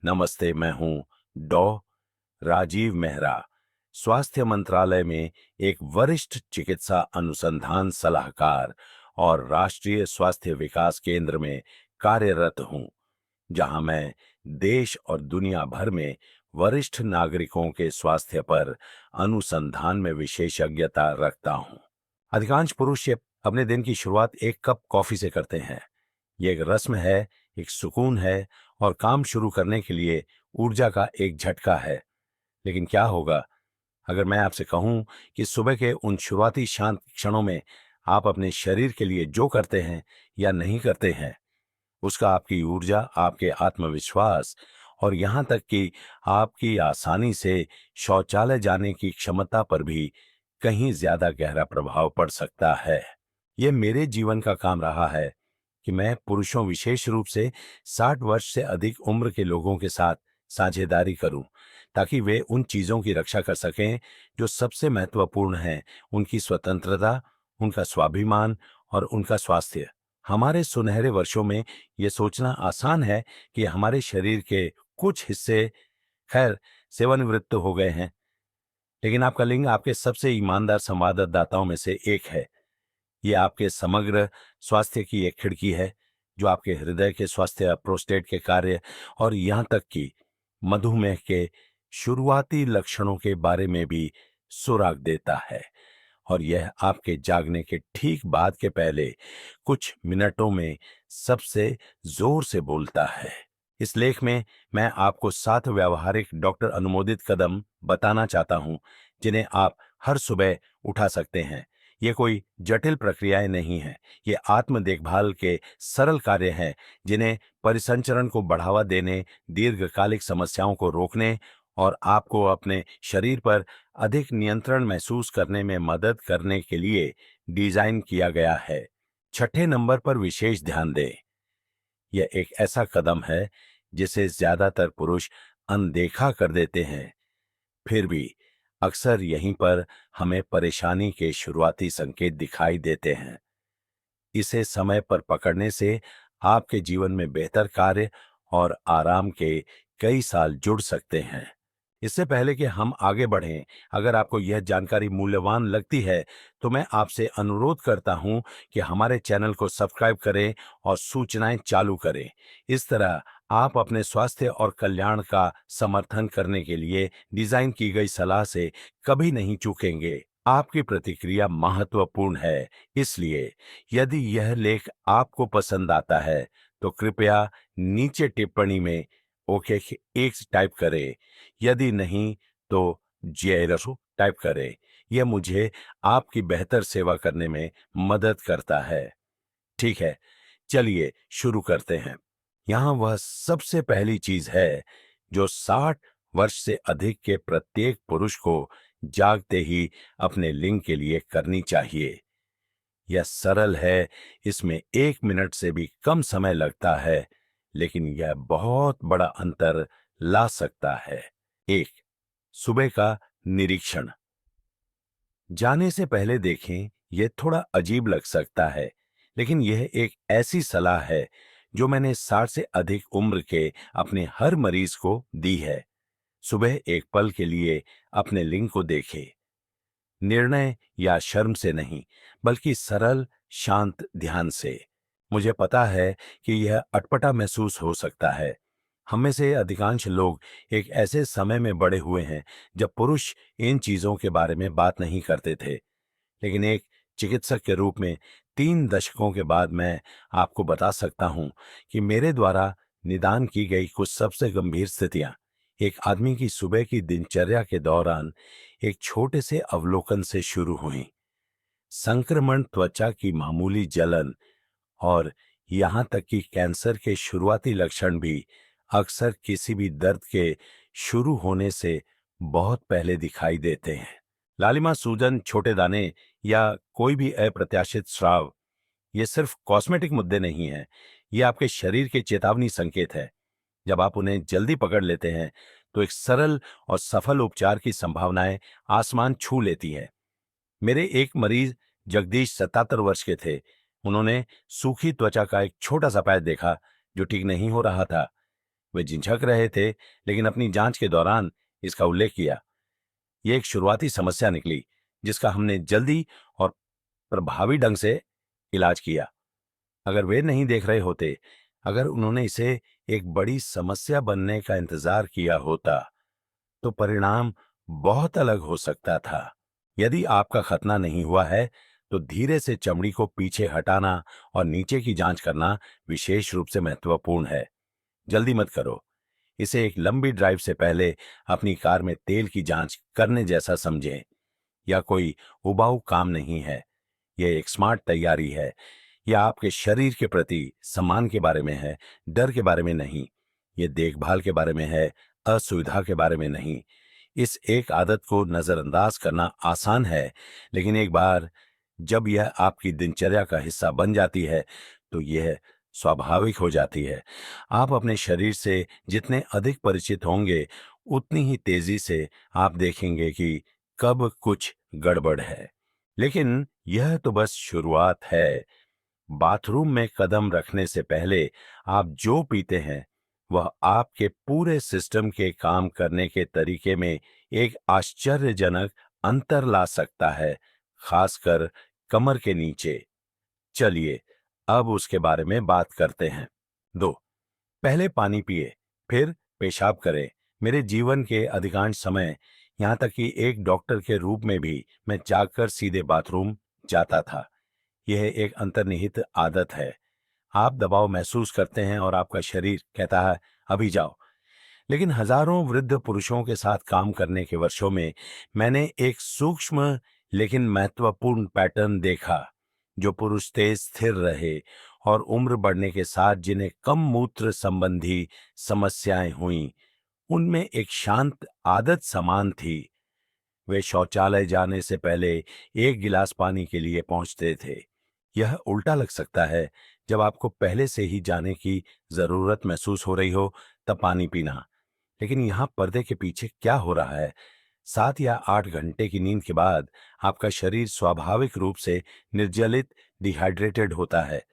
नमस्ते, मैं हूं डॉ. राजीव मेहरा, स्वास्थ्य मंत्रालय में एक वरिष्ठ चिकित्सा अनुसंधान सलाहकार और राष्ट्रीय स्वास्थ्य विकास केंद्र में कार्यरत हूं, जहां मैं देश और दुनिया भर में वरिष्ठ नागरिकों के स्वास्थ्य पर अनुसंधान में विशेषज्ञता रखता हूं। अधिकांश पुरुष अपने दिन की शुरुआत एक कप कॉफी से करते हैं। ये एक रस्म है, एक सुकून है और काम शुरू करने के लिए ऊर्जा का एक झटका है। लेकिन क्या होगा अगर मैं आपसे कहूं कि सुबह के उन शुरुआती शांत क्षणों में आप अपने शरीर के लिए जो करते हैं या नहीं करते हैं, उसका आपकी ऊर्जा, आपके आत्मविश्वास और यहां तक कि आपकी आसानी से शौचालय जाने की क्षमता पर भी कहीं ज्यादा गहरा प्रभाव पड़ सकता है। यह मेरे जीवन का काम रहा है कि मैं पुरुषों, विशेष रूप से 60 वर्ष से अधिक उम्र के लोगों के साथ साझेदारी करूं, ताकि वे उन चीजों की रक्षा कर सकें जो सबसे महत्वपूर्ण हैं, उनकी स्वतंत्रता, उनका स्वाभिमान और उनका स्वास्थ्य। हमारे सुनहरे वर्षों में यह सोचना आसान है कि हमारे शरीर के कुछ हिस्से खैर सेवानिवृत्त हो गए हैं, लेकिन आपका लिंग आपके सबसे ईमानदार संवाददाताओं में से एक है। ये आपके समग्र स्वास्थ्य की एक खिड़की है, जो आपके हृदय के स्वास्थ्य, प्रोस्टेट के कार्य और यहां तक कि मधुमेह के शुरुआती लक्षणों के बारे में भी सुराग देता है। और यह आपके जागने के ठीक बाद के पहले कुछ मिनटों में सबसे जोर से बोलता है। इस लेख में मैं आपको 7 व्यावहारिक डॉक्टर अनुमोदित कदम बताना चाहता हूं, जिन्हें आप हर सुबह उठा सकते हैं। ये कोई जटिल प्रक्रियाएं नहीं हैं, ये आत्म देखभाल के सरल कार्य हैं, जिन्हें परिसंचरण को बढ़ावा देने, दीर्घकालिक समस्याओं को रोकने और आपको अपने शरीर पर अधिक नियंत्रण महसूस करने में मदद करने के लिए डिजाइन किया गया है। छठे नंबर पर विशेष ध्यान दें। यह एक ऐसा कदम है जिसे ज्यादातर पुरुष अनदेखा कर देते हैं, फिर भी अक्सर यहीं पर हमें परेशानी के शुरुआती संकेत दिखाई देते हैं। इसे समय पर पकड़ने से आपके जीवन में बेहतर कार्य और आराम के कई साल जुड़ सकते हैं। इससे पहले कि हम आगे बढ़ें, अगर आपको यह जानकारी मूल्यवान लगती है, तो मैं आपसे अनुरोध करता हूं कि हमारे चैनल को सब्सक्राइब करें और सूचनाएं चालू करें। इस तरह आप अपने स्वास्थ्य और कल्याण का समर्थन करने के लिए डिजाइन की गई सलाह से कभी नहीं चूकेंगे। आपकी प्रतिक्रिया महत्वपूर्ण है, इसलिए यदि यह लेख आपको पसंद आता है, तो कृपया नीचे टिप्पणी में ओके एक टाइप करें। यदि नहीं, तो जेरसो टाइप करें। यह मुझे आपकी बेहतर सेवा करने में मदद करता है। ठीक है, चलिए शुरू करते हैं। यहां वह सबसे पहली चीज है जो 60 वर्ष से अधिक के प्रत्येक पुरुष को जागते ही अपने लिंग के लिए करनी चाहिए। यह सरल है, इसमें 1 मिनट से भी कम समय लगता है, लेकिन यह बहुत बड़ा अंतर ला सकता है। एक, सुबह का निरीक्षण। जाने से पहले देखें, यह थोड़ा अजीब लग सकता है, लेकिन यह एक ऐसी सलाह है जो मैंने 60 से अधिक उम्र के अपने हर मरीज को दी है। सुबह एक पल के लिए अपने लिंग को देखें। निर्णय या शर्म से नहीं, बल्कि सरल, शांत ध्यान से। मुझे पता है कि यह अटपटा महसूस हो सकता है। हम में से अधिकांश लोग एक ऐसे समय में बड़े हुए हैं जब पुरुष इन चीजों के बारे में बात नहीं करते थे। लेकिन एक चिकित्सक के रूप में 3 दशकों के बाद मैं आपको बता सकता हूं कि मेरे द्वारा निदान की गई कुछ सबसे गंभीर स्थितियां एक आदमी की सुबह की दिनचर्या के दौरान एक छोटे से अवलोकन से शुरू हुई। संक्रमण, त्वचा की मामूली जलन और यहां तक कि कैंसर के शुरुआती लक्षण भी अक्सर किसी भी दर्द के शुरू होने से बहुत पहले दिखाई देते हैं। लालिमा, सूजन, छोटे दाने या कोई भी अप्रत्याशित स्राव, ये सिर्फ कॉस्मेटिक मुद्दे नहीं हैं, ये आपके शरीर के चेतावनी संकेत है। जब आप उन्हें जल्दी पकड़ लेते हैं, तो एक सरल और सफल उपचार की संभावनाएं आसमान छू लेती हैं। मेरे एक मरीज जगदीश 77 वर्ष के थे। उन्होंने सूखी त्वचा का एक छोटा सा पैच देखा जो ठीक नहीं हो रहा था। वे झिझक रहे थे, लेकिन अपनी जांच के दौरान इसका उल्लेख किया। ये एक शुरुआती समस्या निकली, जिसका हमने जल्दी और प्रभावी ढंग से इलाज किया। अगर वे नहीं देख रहे होते, अगर उन्होंने इसे एक बड़ी समस्या बनने का इंतजार किया होता, तो परिणाम बहुत अलग हो सकता था। यदि आपका खतना नहीं हुआ है, तो धीरे से चमड़ी को पीछे हटाना और नीचे की जांच करना विशेष रूप से महत्वपूर्ण है। जल्दी मत करो। इसे एक लंबी ड्राइव से पहले अपनी कार में तेल की जांच करने जैसा समझें, या कोई उबाऊ काम नहीं है। यह एक स्मार्ट तैयारी है। यह आपके शरीर के प्रति सम्मान के बारे में है, डर के बारे में नहीं। यह देखभाल के बारे में है, असुविधा के बारे में नहीं। इस एक आदत को नजरअंदाज करना आसान है, लेकिन एक बार जब यह आपकी दिनचर्या का हिस्सा बन जाती है, तो यह स्वाभाविक हो जाती है। आप अपने शरीर से जितने अधिक परिचित होंगे, उतनी ही तेजी से आप देखेंगे कि कब कुछ गड़बड़ है। लेकिन यह तो बस शुरुआत है। बाथरूम में कदम रखने से पहले आप जो पीते हैं, वह आपके पूरे सिस्टम के काम करने के तरीके में एक आश्चर्यजनक अंतर ला सकता है, खासकर कमर के नीचे। चलिए, अब उसके बारे में बात करते हैं। 2, पहले पानी पिए, फिर पेशाब करें। मेरे जीवन के अधिकांश समय, यहाँ तक कि एक डॉक्टर के रूप में भी, मैं जागकर सीधे बाथरूम जाता था। यह एक अंतर्निहित आदत है। आप दबाव महसूस करते हैं और आपका शरीर कहता है, अभी जाओ। लेकिन हजारों वृद्ध पुरुषों के साथ काम करने के वर्षों में मैंने एक सूक्ष्म लेकिन महत्वपूर्ण पैटर्न देखा। जो पुरुष तेज स्थिर रहे और उम्र बढ़ने के साथ जिन्हें कम मूत्र संबंधी समस्याएं हुईं, उनमें एक शांत आदत समान थी। वे शौचालय जाने से पहले एक गिलास पानी के लिए पहुंचते थे। यह उल्टा लग सकता है। जब आपको पहले से ही जाने की जरूरत महसूस हो रही हो, तब पानी पीना। लेकिन यहाँ पर्दे के पीछे क्या हो रहा है? 7 या 8 घंटे की नींद के बाद आपका शरीर स्वाभाविक रूप से निर्जलित, डिहाइड्रेटेड होता है।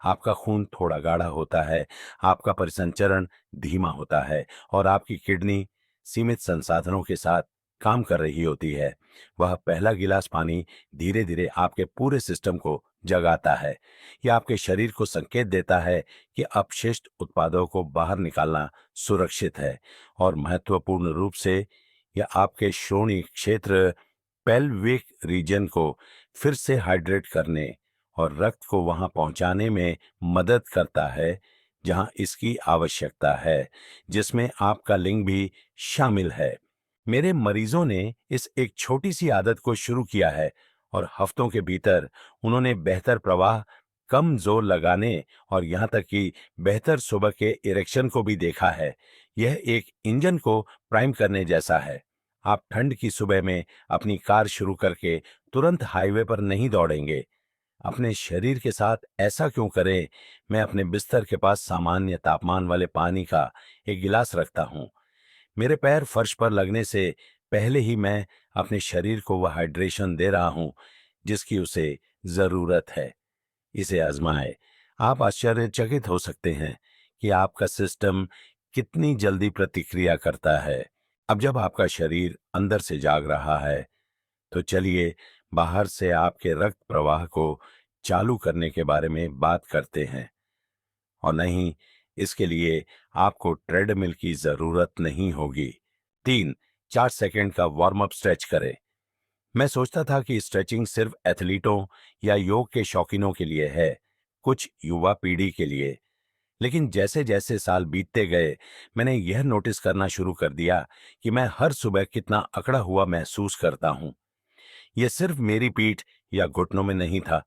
आपका खून थोड़ा गाढ़ा होता है, आपका परिसंचरण धीमा होता है और आपकी किडनी सीमित संसाधनों के साथ काम कर रही होती है। वह पहला गिलास पानी धीरे धीरे आपके पूरे सिस्टम को जगाता है। यह आपके शरीर को संकेत देता है कि अपशिष्ट उत्पादों को बाहर निकालना सुरक्षित है, और महत्वपूर्ण रूप से यह आपके श्रोणि क्षेत्र, पेल्विक रीजन को फिर से हाइड्रेट करने और रक्त को वहां पहुंचाने में मदद करता है जहां इसकी आवश्यकता है, जिसमें आपका लिंग भी शामिल है। मेरे मरीजों ने इस एक छोटी सी आदत को शुरू किया है, और हफ्तों के भीतर उन्होंने बेहतर प्रवाह, कम जोर लगाने और यहां तक कि बेहतर सुबह के इरेक्शन को भी देखा है। यह एक इंजन को प्राइम करने जैसा है। आप ठंड की सुबह में अपनी कार शुरू करके तुरंत हाईवे पर नहीं दौड़ेंगे। अपने शरीर के साथ ऐसा क्यों करें? मैं अपने बिस्तर के पास सामान्य तापमान वाले पानी का एक गिलास रखता हूं। मेरे पैर फर्श पर लगने से पहले ही मैं अपने शरीर को वह हाइड्रेशन दे रहा हूं जिसकी उसे जरूरत है। इसे आजमाएं। आप आश्चर्यचकित हो सकते हैं कि आपका सिस्टम कितनी जल्दी प्रतिक्रिया करता है। अब जब आपका शरीर अंदर से जाग रहा है, तो चलिए बाहर से आपके रक्त प्रवाह को चालू करने के बारे में बात करते हैं। और नहीं, इसके लिए आपको ट्रेडमिल की जरूरत नहीं होगी। 3-4 सेकंड का वार्म अप स्ट्रेच करें। मैं सोचता था कि स्ट्रेचिंग सिर्फ एथलीटों या योग के शौकीनों के लिए है, कुछ युवा पीढ़ी के लिए। लेकिन जैसे जैसे साल बीतते गए, मैंने यह नोटिस करना शुरू कर दिया कि मैं हर सुबह कितना अकड़ा हुआ महसूस करता हूं। यह सिर्फ मेरी पीठ या घुटनों में नहीं था।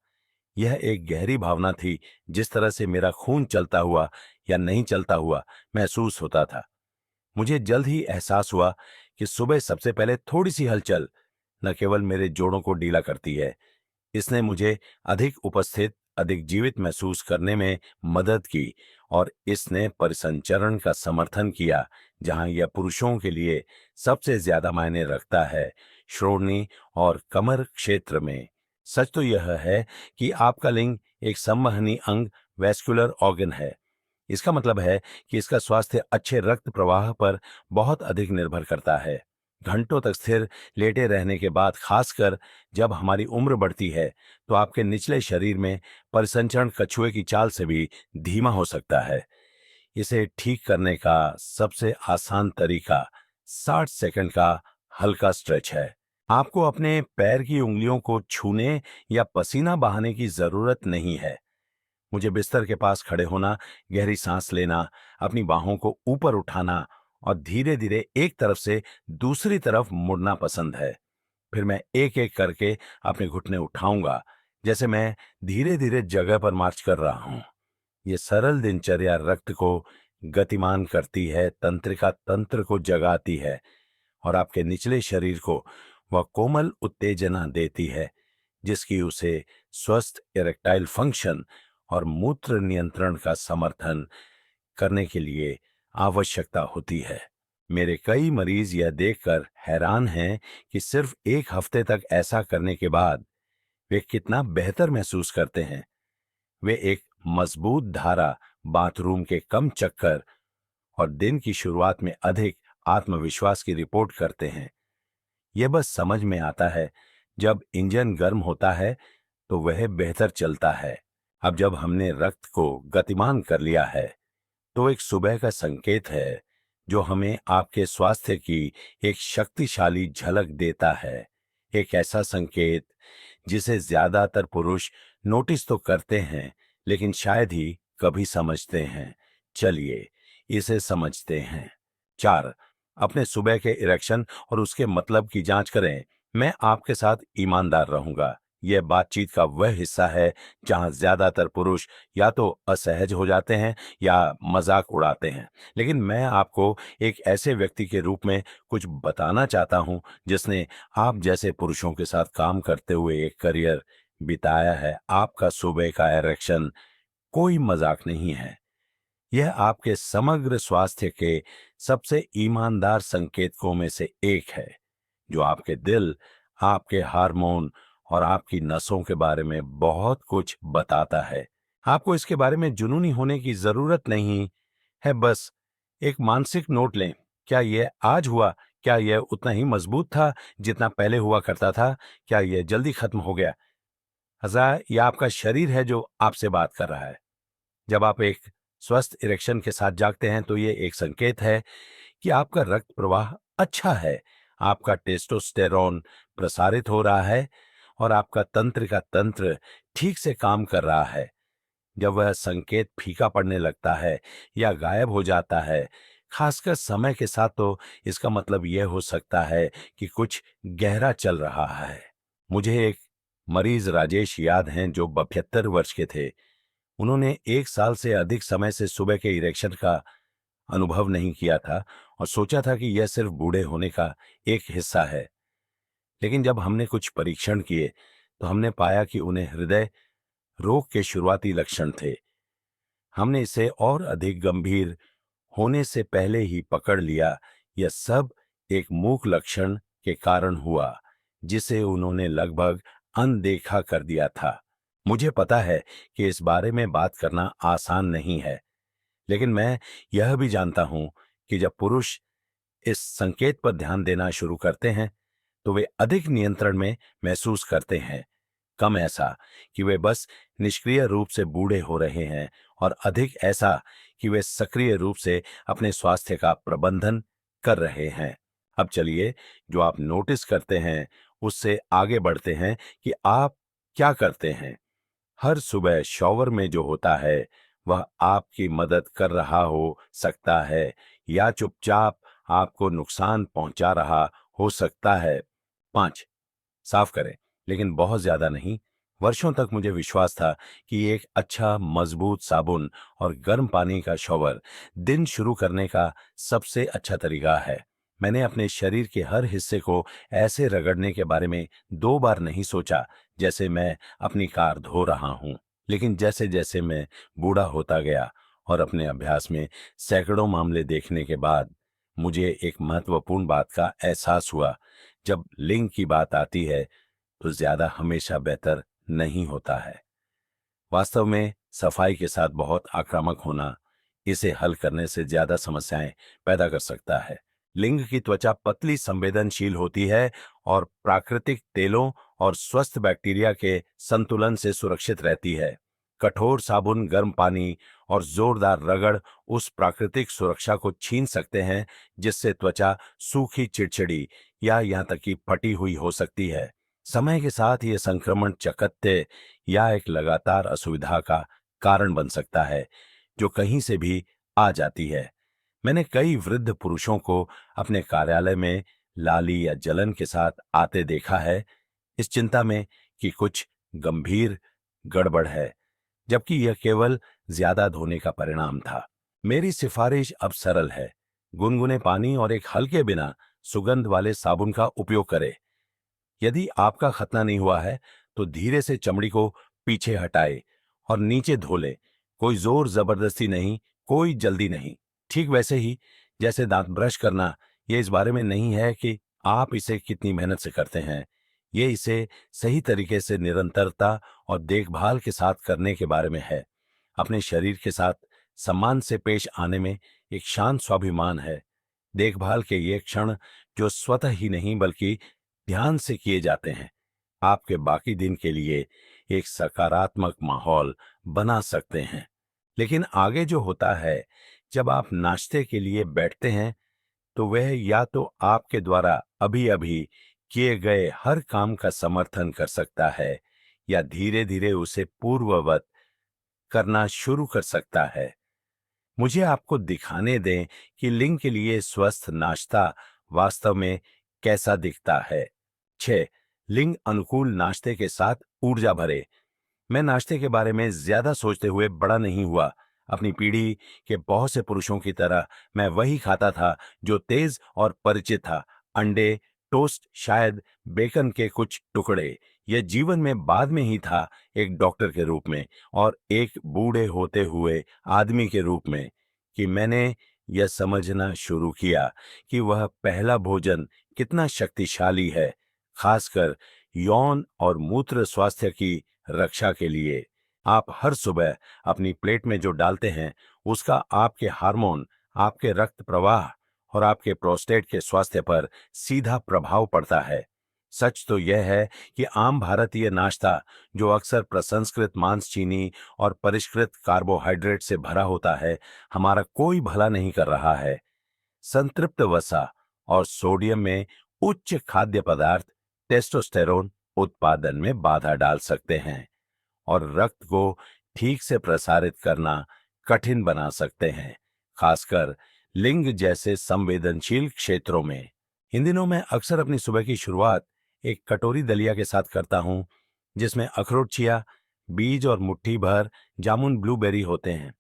यह एक गहरी भावना थी, जिस तरह से मेरा खून चलता हुआ या नहीं चलता हुआ महसूस होता था। मुझे जल्द ही एहसास हुआ कि सुबह सबसे पहले थोड़ी सी हलचल न केवल मेरे जोड़ों को ढीला करती है, इसने मुझे अधिक उपस्थित, अधिक जीवित महसूस करने में मदद की, और इसने परिसंचरण का समर्थन किया, जहां यह पुरुषों के लिए सबसे ज्यादा मायने रखता है, श्रोणि और कमर क्षेत्र में। सच तो यह है कि आपका लिंग एक संवहनी अंग, वैस्कुलर ऑर्गन है। इसका मतलब है कि इसका स्वास्थ्य अच्छे रक्त प्रवाह पर बहुत अधिक निर्भर करता है। घंटों तक स्थिर लेटे रहने के बाद, खासकर जब हमारी उम्र बढ़ती है, तो आपके निचले शरीर में परिसंचरण कछुए की चाल से भी धीमा हो सकता है। इसे ठीक करने का सबसे आसान तरीका 60 सेकंड का हल्का स्ट्रेच है। आपको अपने पैर की उंगलियों को छूने या पसीना बहाने की जरूरत नहीं है। मुझे बिस्तर के पास खड़े होना, गहरी सांस लेना, अपनी बाहों को ऊपर उठाना और धीरे धीरे एक तरफ से दूसरी तरफ मुड़ना पसंद है। फिर मैं एक एक करके अपने घुटने उठाऊंगा, जैसे मैं धीरे धीरे जगह पर मार्च कर रहा हूं। ये सरल दिनचर्या रक्त को गतिमान करती है, तंत्रिका तंत्र को जगाती है और आपके निचले शरीर को वह कोमल उत्तेजना देती है जिसकी उसे स्वस्थ इरेक्टाइल फंक्शन और मूत्र नियंत्रण का समर्थन करने के लिए आवश्यकता होती है। मेरे कई मरीज यह देखकर हैरान हैं कि सिर्फ एक हफ्ते तक ऐसा करने के बाद वे कितना बेहतर महसूस करते हैं। वे एक मजबूत धारा, बाथरूम के कम चक्कर और दिन की शुरुआत में अधिक आत्मविश्वास की रिपोर्ट करते हैं। यह बस समझ में आता है, जब इंजन गर्म होता है तो वह बेहतर चलता है। अब जब हमने रक्त को गतिमान कर लिया है, तो एक सुबह का संकेत है जो हमें आपके स्वास्थ्य की एक शक्तिशाली झलक देता है। एक ऐसा संकेत जिसे ज्यादातर पुरुष नोटिस तो करते हैं, लेकिन शायद ही कभी समझते हैं। चलिए इसे समझते हैं। 4, अपने सुबह के इरेक्शन और उसके मतलब की जांच करें। मैं आपके साथ ईमानदार रहूंगा। यह बातचीत का वह हिस्सा है जहां ज्यादातर पुरुष या तो असहज हो जाते हैं या मजाक उड़ाते हैं, लेकिन मैं आपको एक ऐसे व्यक्ति के रूप में कुछ बताना चाहता हूं जिसने आप जैसे पुरुषों के साथ काम करते हुए एक करियर बिताया है। आपका सुबह का इरेक्शन कोई मजाक नहीं है। यह आपके समग्र स्वास्थ्य के सबसे ईमानदार संकेतकों में से एक है, जो आपके दिल, आपके हार्मोन और आपकी नसों के बारे में बहुत कुछ बताता है। आपको इसके बारे में जुनूनी होने की जरूरत नहीं है, बस एक मानसिक नोट लें। क्या यह आज हुआ? क्या यह उतना ही मजबूत था जितना पहले हुआ करता था? क्या यह जल्दी खत्म हो गया? हज़ार यह आपका शरीर है जो आपसे बात कर रहा है। जब आप एक स्वस्थ इरेक्शन के साथ जागते हैं, तो ये एक संकेत है कि आपका रक्त प्रवाह अच्छा है, आपका टेस्टोस्टेरोन प्रसारित हो रहा है और आपका तंत्र का तंत्र ठीक से काम कर रहा है। जब वह संकेत फीका पड़ने लगता है या गायब हो जाता है, खासकर समय के साथ, तो इसका मतलब यह हो सकता है कि कुछ गहरा चल रहा है। मुझे एक मरीज राजेश याद हैं जो 72 वर्ष के थे। उन्होंने 1 साल से अधिक समय से सुबह के इरेक्शन का अनुभव नहीं किया था और सोचा था कि यह सिर्फ बूढ़े होने का एक हिस्सा है। लेकिन जब हमने कुछ परीक्षण किए, तो हमने पाया कि उन्हें हृदय रोग के शुरुआती लक्षण थे। हमने इसे और अधिक गंभीर होने से पहले ही पकड़ लिया। यह सब एक मूक लक्षण के कारण हुआ, जिसे उन्होंने लगभग अनदेखा कर दिया था। मुझे पता है कि इस बारे में बात करना आसान नहीं है, लेकिन मैं यह भी जानता हूं कि जब पुरुष इस संकेत पर ध्यान देना शुरू करते हैं, तो वे अधिक नियंत्रण में महसूस करते हैं। कम ऐसा कि वे बस निष्क्रिय रूप से बूढ़े हो रहे हैं, और अधिक ऐसा कि वे सक्रिय रूप से अपने स्वास्थ्य का प्रबंधन कर रहे हैं। अब चलिए, जो आप नोटिस करते हैं उससे आगे बढ़ते हैं कि आप क्या करते हैं। हर सुबह शॉवर में जो होता है, वह आपकी मदद कर रहा हो सकता है या चुपचाप आपको नुकसान पहुंचा रहा हो सकता है। 5, साफ करें, लेकिन बहुत ज्यादा नहीं। वर्षों तक मुझे विश्वास था कि एक अच्छा मजबूत साबुन और गर्म पानी का शॉवर दिन शुरू करने का सबसे अच्छा तरीका है। मैंने अपने शरीर के हर हिस्से को ऐसे रगड़ने के बारे में 2 बार नहीं सोचा जैसे मैं अपनी कार धो रहा हूं। लेकिन जैसे जैसे मैं बूढ़ा होता गया और अपने अभ्यास में सैकड़ों मामले देखने के बाद, मुझे एक महत्वपूर्ण बात का एहसास हुआ। जब लिंग की बात आती है, तो ज्यादा हमेशा बेहतर नहीं होता है। वास्तव में सफाई के साथ बहुत आक्रामक होना इसे हल करने से ज्यादा समस्याएं पैदा कर सकता है। लिंग की त्वचा पतली संवेदनशील होती है और प्राकृतिक तेलों और स्वस्थ बैक्टीरिया के संतुलन से सुरक्षित रहती है। कठोर साबुन, गर्म पानी और जोरदार रगड़ उस प्राकृतिक सुरक्षा को छीन सकते हैं, जिससे त्वचा सूखी, चिड़चिड़ी या यहाँ तक कि फटी हुई हो सकती है। समय के साथ ये संक्रमण चकत्ते या एक लगातार असुविधा का कारण बन सकता है, जो कहीं से भी आ जाती है। मैंने कई वृद्ध पुरुषों को अपने कार्यालय में लाली या जलन के साथ आते देखा है, इस चिंता में कि कुछ गंभीर गड़बड़ है, जबकि यह केवल ज्यादा धोने का परिणाम था। मेरी सिफारिश अब सरल है। गुनगुने पानी और एक हल्के बिना सुगंध वाले साबुन का उपयोग करें। यदि आपका खतना नहीं हुआ है तो धीरे से चमड़ी को पीछे हटाए और नीचे धो ले। कोई जोर जबरदस्ती नहीं, कोई जल्दी नहीं। ठीक वैसे ही जैसे दांत ब्रश करना, ये इस बारे में नहीं है कि आप इसे कितनी मेहनत से करते हैं। ये इसे सही तरीके से निरंतरता और देखभाल के साथ करने के बारे में है। अपने शरीर के साथ सम्मान से पेश आने में एक शांत स्वाभिमान है। देखभाल के ये क्षण जो स्वतः ही नहीं बल्कि ध्यान से किए जाते हैं, आपके बाकी दिन के लिए एक सकारात्मक माहौल बना सकते हैं। लेकिन आगे जो होता है, जब आप नाश्ते के लिए बैठते हैं, तो वह या तो आपके द्वारा अभी अभी किए गए हर काम का समर्थन कर सकता है या धीरे धीरे उसे पूर्ववत करना शुरू कर सकता है। मुझे आपको दिखाने दें कि लिंग के लिए स्वस्थ नाश्ता वास्तव में कैसा दिखता है। 6. लिंग अनुकूल नाश्ते के साथ ऊर्जा भरे। मैं नाश्ते के बारे में ज्यादा सोचते हुए बड़ा नहीं हुआ। अपनी पीढ़ी के बहुत से पुरुषों की तरह मैं वही खाता था जो तेज और परिचित था। अंडे, टोस्ट, शायद बेकन के कुछ टुकड़े। यह जीवन में बाद में ही था, एक डॉक्टर के रूप में और एक बूढ़े होते हुए आदमी के रूप में, कि मैंने यह समझना शुरू किया कि वह पहला भोजन कितना शक्तिशाली है, खासकर यौन और मूत्र स्वास्थ्य की रक्षा के लिए। आप हर सुबह अपनी प्लेट में जो डालते हैं, उसका आपके हार्मोन, आपके रक्त प्रवाह और आपके प्रोस्टेट के स्वास्थ्य पर सीधा प्रभाव पड़ता है। सच तो यह है कि आम भारतीय नाश्ता, जो अक्सर प्रसंस्कृत मांस, चीनी और परिष्कृत कार्बोहाइड्रेट से भरा होता है, हमारा कोई भला नहीं कर रहा है। संतृप्त वसा और सोडियम में उच्च खाद्य पदार्थ टेस्टोस्टेरोन उत्पादन में बाधा डाल सकते हैं और रक्त को ठीक से प्रसारित करना कठिन बना सकते हैं, खासकर लिंग जैसे संवेदनशील क्षेत्रों में। इन दिनों मैं अक्सर अपनी सुबह की शुरुआत एक कटोरी दलिया के साथ करता हूं, जिसमें अखरोट, चिया बीज और मुट्ठी भर जामुन, ब्लूबेरी होते हैं।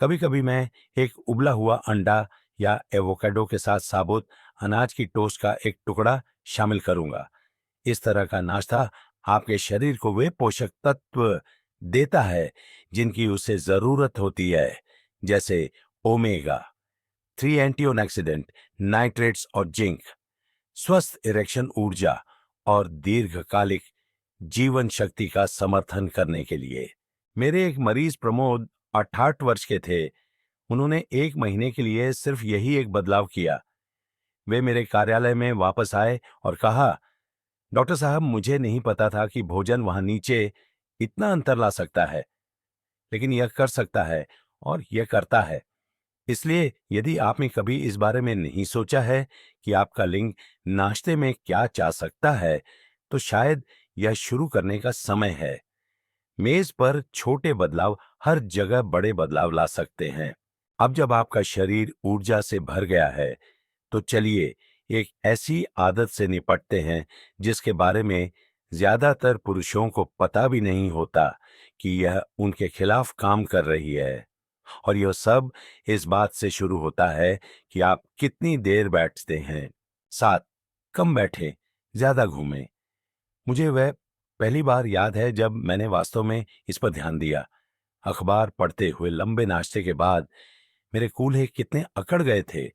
कभी कभी मैं एक उबला हुआ अंडा या एवोकाडो के साथ साबुत अनाज की टोस्ट का एक टुकड़ा शामिल करूंगा। इस तरह का नाश्ता आपके शरीर को वे पोषक तत्व देता है जिनकी उसे जरूरत होती है, जैसे ओमेगा 3 एंटीऑक्सीडेंट, नाइट्रेट्स और जिंक, स्वस्थ इरेक्शन ऊर्जा और दीर्घकालिक जीवन शक्ति का समर्थन करने के लिए। मेरे एक मरीज प्रमोद 68 वर्ष के थे। उन्होंने 1 महीने के लिए सिर्फ यही एक बदलाव किया। वे मेरे कार्यालय में वापस आए और कहा, डॉक्टर साहब, मुझे नहीं पता था कि भोजन वहां नीचे इतना अंतर ला सकता है, लेकिन यह कर सकता है और यह करता है। इसलिए यदि आपने कभी इस बारे में नहीं सोचा है कि आपका लिंग नाश्ते में क्या चाह सकता है, तो शायद यह शुरू करने का समय है। मेज पर छोटे बदलाव हर जगह बड़े बदलाव ला सकते हैं। अब जब आपका शरीर ऊर्जा से भर गया है, तो चलिए एक ऐसी आदत से निपटते हैं जिसके बारे में ज्यादातर पुरुषों को पता भी नहीं होता कि यह उनके खिलाफ काम कर रही है। और यह सब इस बात से शुरू होता है कि आप कितनी देर बैठते हैं। 7. कम बैठे, ज्यादा घूमें। मुझे वह पहली बार याद है जब मैंने वास्तव में इस पर ध्यान दिया। अखबार पढ़ते हुए लंबे नाश्ते के बाद मेरे कूल्हे कितने अकड़ गए थे।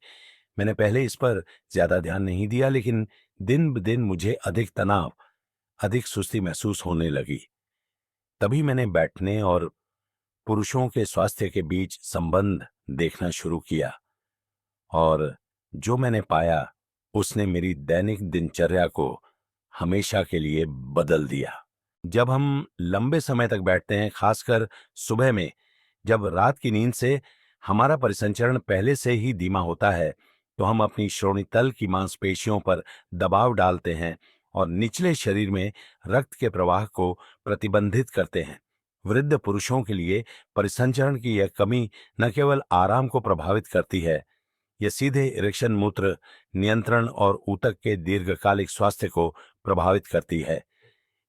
मैंने पहले इस पर ज्यादा ध्यान नहीं दिया, लेकिन दिन ब दिन मुझे अधिक तनाव, अधिक सुस्ती महसूस होने लगी। तभी मैंने बैठने और पुरुषों के स्वास्थ्य के बीच संबंध देखना शुरू किया और जो मैंने पाया उसने मेरी दैनिक दिनचर्या को हमेशा के लिए बदल दिया। जब हम लंबे समय तक बैठते हैं, खासकर सुबह में, जब रात की नींद से हमारा परिसंचरण पहले से ही धीमा होता है, तो हम अपनी श्रोणितल की मांसपेशियों पर दबाव डालते हैं और निचले शरीर में रक्त के प्रवाह को प्रतिबंधित करते हैं। वृद्ध पुरुषों के लिए परिसंचरण की यह कमी न केवल आराम को प्रभावित करती है, यह सीधे इरेक्शन, मूत्र नियंत्रण और ऊतक के दीर्घकालिक स्वास्थ्य को प्रभावित करती है।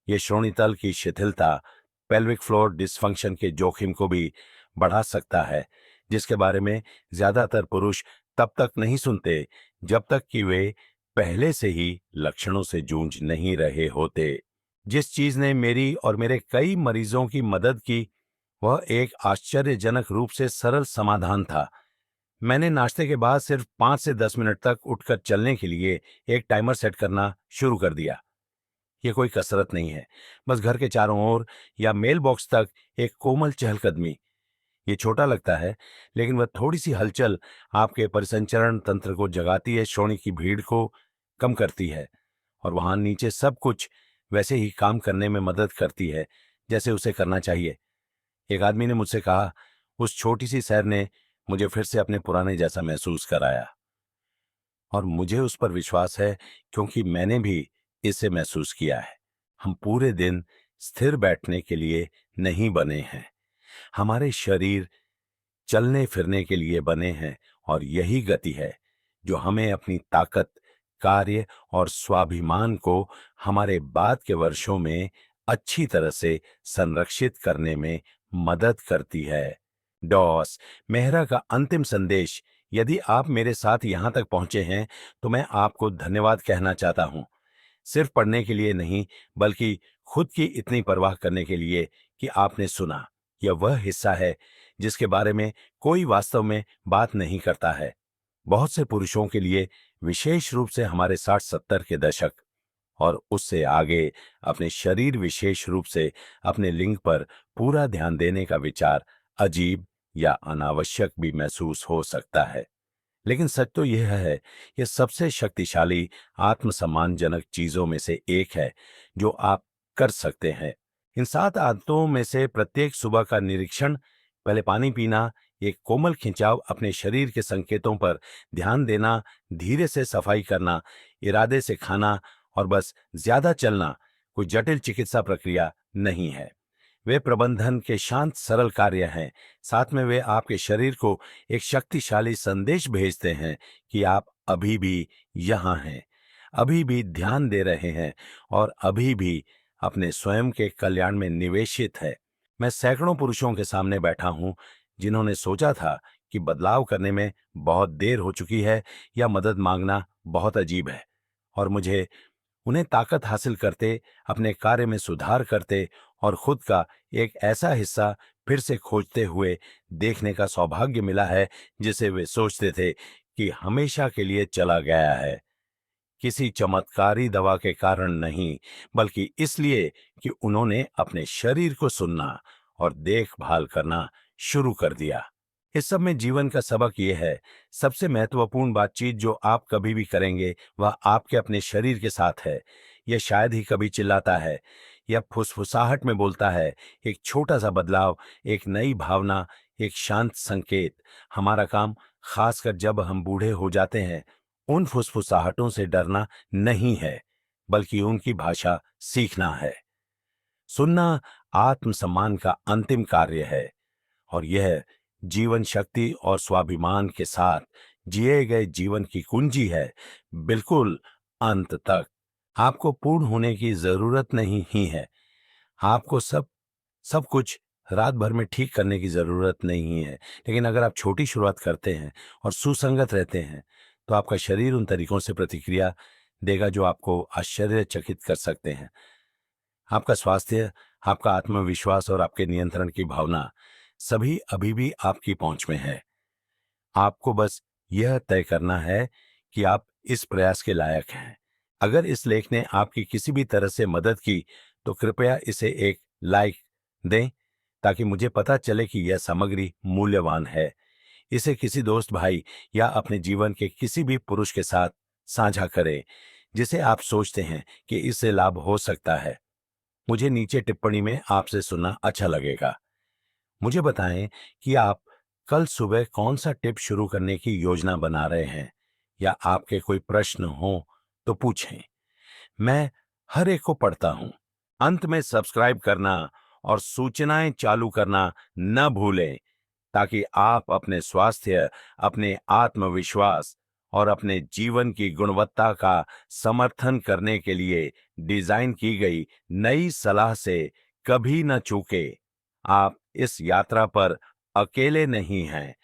ये श्रोणितल की शिथिलता पेल्विक फ्लोर डिसफंक्शन के जोखिम को भी बढ़ा सकता है, जिसके बारे में ज्यादातर पुरुष तब तक नहीं सुनते जब तक कि वे पहले से ही लक्षणों से जूझ नहीं रहे होते। जिस चीज ने मेरी और मेरे कई मरीजों की मदद की, वह एक आश्चर्यजनक रूप से सरल समाधान था। मैंने नाश्ते के बाद सिर्फ 5 से 10 मिनट तक उठकर चलने के लिए एक टाइमर सेट करना शुरू कर दिया। ये कोई कसरत नहीं है, बस घर के चारों ओर या मेल बॉक्स तक एक कोमल चहलकदमी। ये छोटा लगता है, लेकिन वह थोड़ी सी हलचल आपके परिसंचरण तंत्र को जगाती है, श्रोणि की भीड़ को कम करती है और वहां नीचे सब कुछ वैसे ही काम करने में मदद करती है जैसे उसे करना चाहिए। एक आदमी ने मुझसे कहा, उस छोटी सी सैर ने मुझे फिर से अपने पुराने जैसा महसूस कराया। और मुझे उस पर विश्वास है, क्योंकि मैंने भी इसे महसूस किया है। हम पूरे दिन स्थिर बैठने के लिए नहीं बने हैं। हमारे शरीर चलने फिरने के लिए बने हैं और यही गति है जो हमें अपनी ताकत, कार्य और स्वाभिमान को हमारे बाद के वर्षों में अच्छी तरह से संरक्षित करने में मदद करती है। डॉस मेहरा का अंतिम संदेश। यदि आप मेरे साथ यहां तक पहुंचे हैं, तो मैं आपको धन्यवाद कहना चाहता हूं। सिर्फ पढ़ने के लिए नहीं, बल्कि खुद की इतनी परवाह करने के लिए कि आपने सुना। यह वह हिस्सा है जिसके बारे में कोई वास्तव में बात नहीं करता है। बहुत से पुरुषों के लिए, विशेष रूप से हमारे 60-70 के दशक और उससे आगे, अपने शरीर, विशेष रूप से अपने लिंग पर पूरा ध्यान देने का विचार अजीब या अनावश्यक भी महसूस हो सकता है। लेकिन सच तो यह है, यह सबसे शक्तिशाली आत्मसम्मानजनक चीजों में से एक है जो आप कर सकते हैं। इन 7 आदतों में से प्रत्येक सुबह का निरीक्षण, पहले पानी पीना, एक कोमल खिंचाव, अपने शरीर के संकेतों पर ध्यान देना, धीरे से सफाई करना, इरादे से खाना और बस ज्यादा चलना, कोई जटिल चिकित्सा प्रक्रिया नहीं है। वे प्रबंधन के शांत सरल कार्य हैं। साथ में वे आपके शरीर को एक शक्तिशाली संदेश भेजते हैं कि आप अभी भी यहाँ हैं, अभी भी ध्यान दे रहे हैं और अभी भी अपने स्वयं के कल्याण में निवेशित है। मैं सैकड़ों पुरुषों के सामने बैठा हूं जिन्होंने सोचा था कि बदलाव करने में बहुत देर हो चुकी है या मदद मांगना बहुत अजीब है, और मुझे उन्हें ताकत हासिल करते, अपने कार्य में सुधार करते और खुद का एक ऐसा हिस्सा फिर से खोजते हुए देखने का सौभाग्य मिला है जिसे वे सोचते थे कि हमेशा के लिए चला गया है। किसी चमत्कारी दवा के कारण नहीं, बल्कि इसलिए कि उन्होंने अपने शरीर को सुनना और देखभाल करना शुरू कर दिया। इस सब में जीवन का सबक यह है, सबसे महत्वपूर्ण बातचीत जो आप कभी भी करेंगे वह आपके अपने शरीर के साथ है। यह शायद ही कभी चिल्लाता है या फुसफुसाहट में बोलता है। एक छोटा सा बदलाव, एक नई भावना, एक शांत संकेत। हमारा काम, खासकर जब हम बूढ़े हो जाते हैं, उन फुसफुसाहटों से डरना नहीं है, बल्कि उनकी भाषा सीखना है। सुनना आत्मसम्मान का अंतिम कार्य है और यह जीवन शक्ति और स्वाभिमान के साथ जिए गए जीवन की कुंजी है, बिल्कुल अंत तक। आपको पूर्ण होने की जरूरत नहीं ही है। आपको सब सब कुछ रात भर में ठीक करने की जरूरत नहीं है। लेकिन अगर आप छोटी शुरुआत करते हैं और सुसंगत रहते हैं, तो आपका शरीर उन तरीकों से प्रतिक्रिया देगा जो आपको आश्चर्यचकित कर सकते हैं। आपका स्वास्थ्य, आपका आत्मविश्वास और आपके नियंत्रण की भावना सभी अभी भी आपकी पहुंच में है। आपको बस यह तय करना है कि आप इस प्रयास के लायक हैं। अगर इस लेख ने आपकी किसी भी तरह से मदद की, तो कृपया इसे एक लाइक दें ताकि मुझे पता चले कि यह सामग्री मूल्यवान है। इसे किसी दोस्त भाई या अपने जीवन के किसी भी पुरुष के साथ साझा करें जिसे आप सोचते हैं कि इससे लाभ हो सकता है। मुझे नीचे टिप्पणी में आपसे सुनना अच्छा लगेगा। मुझे बताएं कि आप कल सुबह कौन सा टिप शुरू करने की योजना बना रहे हैं, या आपके कोई प्रश्न हो तो पूछें। मैं हर एक को पढ़ता हूं। अंत में सब्सक्राइब करना और सूचनाएं चालू करना न भूलें, ताकि आप अपने स्वास्थ्य, अपने आत्मविश्वास और अपने जीवन की गुणवत्ता का समर्थन करने के लिए डिजाइन की गई नई सलाह से कभी न चूके। आप इस यात्रा पर अकेले नहीं हैं।